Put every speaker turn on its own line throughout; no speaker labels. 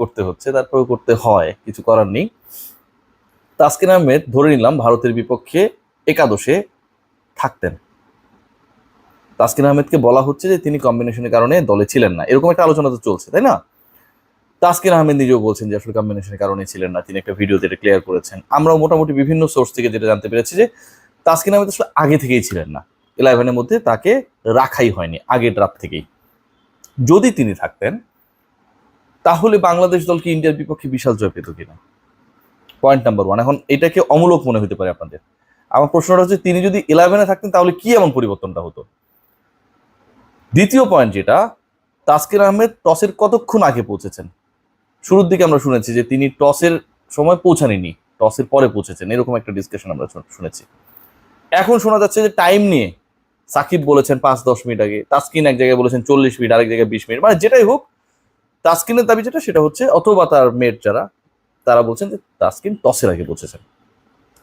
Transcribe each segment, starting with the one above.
করতে হচ্ছে, তারপরেও করতে হয়, কিছু করার নেই। তাসকিন আহমেদ ধরে নিলাম ভারতের বিপক্ষে একাদশে থাকতেন, তাসকিন আহমেদকে বলা হচ্ছে যে তিনি কম্বিনেশনের কারণে দলে ছিলেন না, এরকম একটা আলোচনা তো চলছে, তাই না? তাসকিন আহমেদ নিজেও বলছেন যে আসলে কম্বিনেশনের কারণে ছিলেন না, তিনি একটা ভিডিওতে এটা ক্লিয়ার করেছেন। আমরাও মোটামুটি বিভিন্ন সোর্স থেকে যেটা জানতে পেরেছি যে তাসকিন আহমেদ আসলে আগে থেকেই ছিলেন না, 11-এর মধ্যে তাকে রাখাই হয়নি আগের রাত থেকেই। যদি তিনি থাকতেন তাহলে বাংলাদেশ দল কি ইন্ডিয়ার বিপক্ষে বিশাল জয় পেত কিনা, পয়েন্ট নাম্বার 1। এখন এটাকে অমূলক মনে হতে পারে আপনাদের, আমার প্রশ্নটা হচ্ছে তিনি যদি 11-এ থাকতেন তাহলে কি এমন পরিবর্তনটা হতো। দ্বিতীয় পয়েন্ট যেটা, তাসকিন আহমেদ টসের কতক্ষণ আগে পৌঁছেছেন? শুরুর দিকে আমরা শুনেছি যে তিনি টসের সময় পৌঁছাননি, টসের পরে পৌঁছেছেন, এরকম একটা ডিসকাশন আমরা শুনেছি। এখন শোনা যাচ্ছে যে টাইম নিয়ে সাকিব বলেছেন 5-10 মিনিট আগে, তাসকিন এক জায়গায় বলেছেন 40 মিনিট, আরেক জায়গায় 20 মিনিট, মানে যেটাই হোক তাসকিনের দাবি যেটা সেটা হচ্ছে, অথবা তার মেট যারা তারা বলছেন যে তাসকিন টসের আগে পৌঁছেছেন।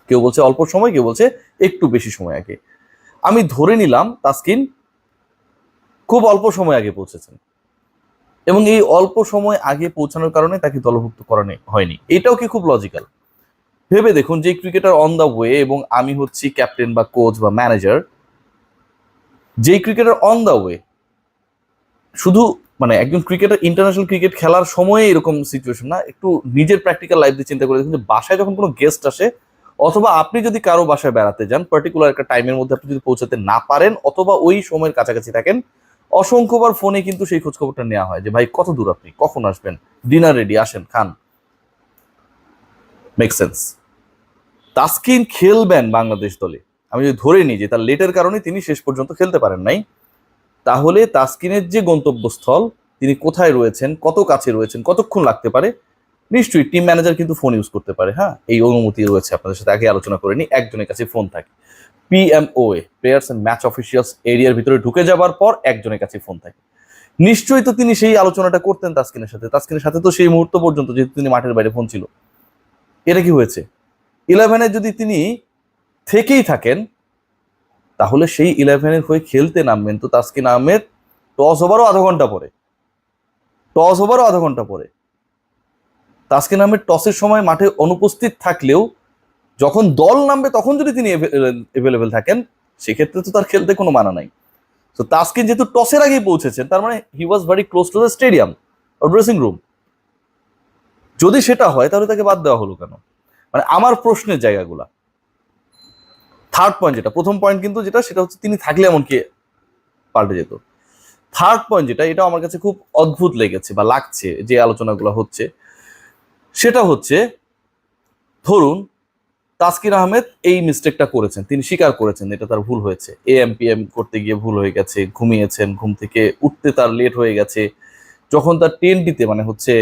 কেউ বলছে অল্প সময়, কেউ বলছে একটু বেশি সময় আগে। আমি ধরে নিলাম তাসকিন খুব অল্প সময় আগে পৌঁছেছেন, এবং এই অল্প সময় আগে পৌঁছানোর কারণে তাকে দলভুক্ত করানো হয়নি। এটাও কি খুব লজিক্যাল? ভেবে দেখুন, যে ক্রিকেটার অন দ্য ওয়ে, এবং আমি হচ্ছি ক্যাপ্টেন বা কোচ বা ম্যানেজার, যেই ক্রিকেটার অন দ্য ওয়ে, শুধু মানে একজন ক্রিকেটার ইন্টারন্যাশনাল ক্রিকেট খেলার সময়ে এরকম সিচুয়েশন না, একটু নিজের প্র্যাকটিক্যাল লাইফ দিয়ে চিন্তা করে দেখুন যে বাসায় যখন কোনো গেস্ট আসে, অথবা আপনি যদি কারো বাসায় বেড়াতে যান, পার্টিকুলার একটা টাইমের মধ্যে আপনি যদি পৌঁছাতে না পারেন, অথবা ওই সময়ের কাছাকাছি থাকেন, অসংখ্যবার ফোনে কিন্তু সেই খোঁজ খবরটা নেওয়া হয় যে ভাই কত দূর, আপনি কখন আসবেন, ডিনার রেডি, আসেন খান। Make sense? তাসকিন খেলবেন বাংলাদেশ দলে, আমি যদি ধরে নিই যে তার লেটের কারণে তিনি শেষ পর্যন্ত খেলতে পারেন নাই, তাহলে তাসকিনের যে গন্তব্যস্থল, তিনি কোথায় রয়েছেন, কত কাছে রয়েছেন, কতক্ষণ লাগতে পারে, নিশ্চয়ই টিম ম্যানেজার কিন্তু ফোন ইউজ করতে পারে। হ্যাঁ, এই অনুমতি রয়েছে, আপনাদের সাথে আগে আলোচনা করে নি, একজনের কাছে ফোন থাকে। পিএমওএ, প্লেয়ার্স এন্ড ম্যাচ অফিসিয়ালস এরিয়ার ভিতরে ঢুকে যাবার পর একজনের কাছে ফোন থাকে। নিশ্চয়ই তো তিনি সেই আলোচনাটা করতেন তাসকিনের সাথে, তাসকিনের সাথে তো সেই মুহূর্ত পর্যন্ত, যেহেতু তিনি মাঠের বাইরে ফোন ছিল। এটা কি হয়েছে? 11-এ যদি তিনি থেকেই থাকেন, তাহলে সেই 11-এর হয়ে খেলতে নামবেন তো তাসকিন আহমেদ টস ওভারও আধা ঘন্টা পরে, তাসকিন আহমেদ টসের সময় মাঠে অনুপস্থিত থাকলেও যখন দল নামবে তখন যদি তিনি এভেলেবেল থাকেন, সেক্ষেত্রে তো তার খেলতে কোনো মানা নাই। তো তাসকিন যেহেতু টসের আগেই পৌঁছেছেন, তার মানে he was very close to the stadium ও ড্রেসিং রুম। যদি সেটা হয় তাহলে তাকে বাদ দেওয়া হলো কেন? মানে আমার প্রশ্নের জায়গাগুলা। থার্ড পয়েন্ট যেটা, প্রথম পয়েন্ট কিন্তু যেটা সেটা হচ্ছে তিনি থাকলে এমন কি পাল্টে যেত। থার্ড পয়েন্ট যেটা, এটা আমার কাছে খুব অদ্ভুত লেগেছে বা লাগছে যে আলোচনাগুলো হচ্ছে, সেটা হচ্ছে ধরুন তাসকিন আহমেদ এই মিস্টেকটা করেছেন, তিনি স্বীকার করেছেন এটা তার ভুল হয়েছে, এএমপিএম করতে গিয়ে ভুল হয়ে গেছে, ঘুমিয়েছেন, ঘুম থেকে উঠতে তার লেট হয়ে গেছে, যখন তার 10টিতে মানে হচ্ছে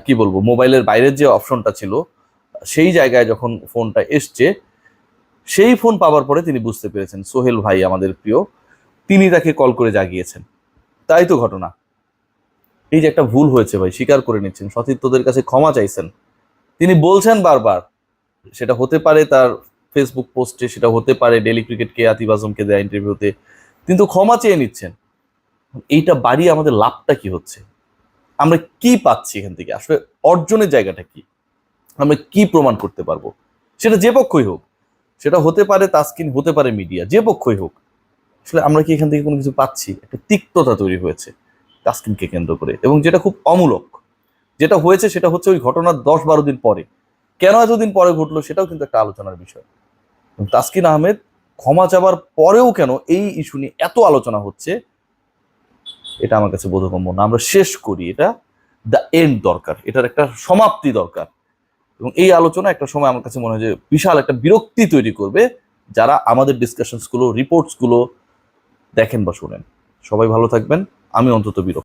কি বলবো, মোবাইলের বাইরের যে অপশনটা ছিল সেই জায়গায় যখন ফোনটা এসছে, সেই ফোন পাওয়ার পরে তিনি বুঝতে পেরেছেন সোহেল ভাই আমাদের প্রিয়, তিনি তাকে কল করে জাগিয়েছেন। তাই তো ঘটনা। এই যে একটা ভুল হয়েছে ভাই, স্বীকার করে নিচ্ছেন, সতীর্থদের কাছে ক্ষমা চাইছেন, তিনি বলছেন বারবার, সেটা হতে পারে তার ফেসবুক পোস্টে, সেটা হতে পারে ডেলি ক্রিকেটকে আতিফ আজমকে দেয়া ইন্টারভিউতে, কিন্তু ক্ষমা চেয়ে নিচ্ছেন। এইটা বাড়িয়ে আমাদের লাভটা কি হচ্ছে? আমরা কি পাচ্ছি এখান থেকে? আসলে অর্জনের জায়গাটা কি? আমরা কি প্রমাণ করতে পারবো? সেটা যে পক্ষই হোক, সেটা হতে পারে তাসকিন, হতে পারে মিডিয়া, যে পক্ষই হোক, আসলে আমরা কি এখান থেকে কোনো কিছু পাচ্ছি? একটা তিক্ততা তৈরি হয়েছে তাসকিনকে কেন্দ্র করে, এবং যেটা খুব অমূলক। যেটা হয়েছে সেটা হচ্ছে ওই ঘটনার 10-12 দিন পরে, কেন এতদিন পরে ঘটলো সেটাও কিন্তু একটা আলোচনার বিষয়। তাসকিন আহমেদ ক্ষমা চাবার পরেও কেন এই ইস্যু নিয়ে এত আলোচনা হচ্ছে, এটা আমার কাছে বোধগম্য না। আমরা শেষ করি, এটা দ্য এন্ড দরকার, এটার একটা সমাপ্তি দরকার। এবং এই আলোচনা একটা সময় আমার কাছে মনে হয় যে বিশাল একটা বিরক্তি তৈরি করবে যারা আমাদের ডিসকাশনস গুলো, রিপোর্টস গুলো দেখেন বা শোনেন। সবাই ভালো থাকবেন, আমি অন্তত বিরক্ত।